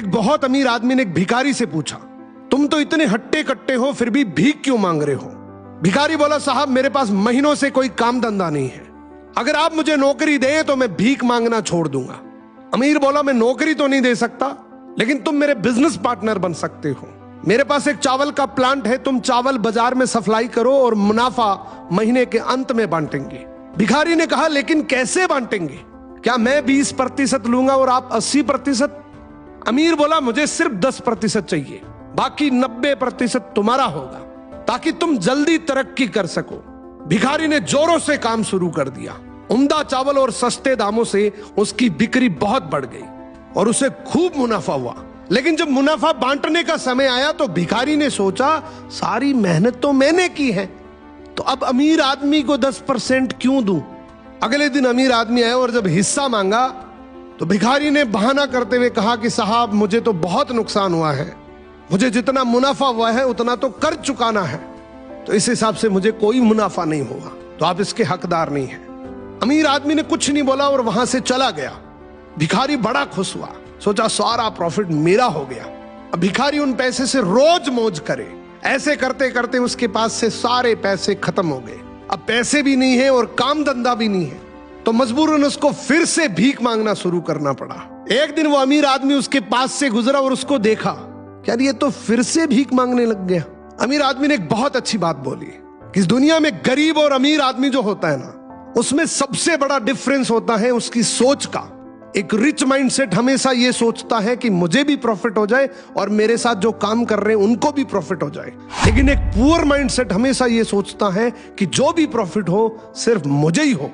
एक बहुत अमीर आदमी ने एक भिखारी से पूछा, तुम तो इतने हट्टे कट्टे हो फिर भी भीख क्यों मांग रहे हो? भिखारी बोला, साहब मेरे पास महीनों से कोई काम धंधा नहीं है, अगर आप मुझे नौकरी दें तो मैं भीख मांगना छोड़ दूंगा। अमीर बोला, मैं नौकरी तो नहीं दे सकता, लेकिन तुम मेरे बिजनेस पार्टनर बन सकते हो। मेरे पास एक चावल का प्लांट है, तुम चावल बाजार में सप्लाई करो और मुनाफा महीने के अंत में बांटेंगे। भिखारी ने कहा, लेकिन कैसे बांटेंगे? क्या मैं 20% लूंगा और आप 80%? अमीर बोला, मुझे सिर्फ 10% चाहिए, बाकी 90% तुम्हारा होगा, ताकि तुम जल्दी तरक्की कर सको। भिखारी ने जोरों से काम शुरू कर दिया। उम्दा चावल और सस्ते दामों से उसकी बिक्री बहुत बढ़ गई और उसे खूब मुनाफा हुआ। लेकिन जब मुनाफा बांटने का समय आया तो भिखारी ने सोचा, सारी मेहनत तो मैंने की है, तो अब अमीर आदमी को 10% क्यों दूं? अगले दिन अमीर आदमी आया और जब हिस्सा मांगा तो भिखारी ने बहाना करते हुए कहा कि साहब मुझे तो बहुत नुकसान हुआ है, मुझे जितना मुनाफा हुआ है उतना तो कर चुकाना है, तो इस हिसाब से मुझे कोई मुनाफा नहीं हुआ, तो आप इसके हकदार नहीं हैं। अमीर आदमी ने कुछ नहीं बोला और वहां से चला गया। भिखारी बड़ा खुश हुआ, सोचा सारा प्रॉफिट मेरा हो गया। अब भिखारी उन पैसे से रोज मौज करे। ऐसे करते करते उसके पास से सारे पैसे खत्म हो गए। अब पैसे भी नहीं है और काम धंधा भी नहीं है, तो मजबूरन उसको फिर से भीख मांगना शुरू करना पड़ा। एक दिन वो अमीर आदमी उसके पास से गुजरा और उसको देखा, क्या ये तो फिर से भीख मांगने लग गया। अमीर आदमी ने एक बहुत अच्छी बात बोली कि इस दुनिया में गरीब और अमीर आदमी जो होता है ना, उसमें सबसे बड़ा डिफरेंस होता है उसकी सोच का। एक रिच माइंडसेट हमेशा ये सोचता है कि मुझे भी प्रॉफिट हो जाए और मेरे साथ जो काम कर रहे हैं उनको भी प्रॉफिट हो जाए, लेकिन एक पुअर माइंडसेट हमेशा ये सोचता है कि जो भी प्रॉफिट हो सिर्फ मुझे ही हो।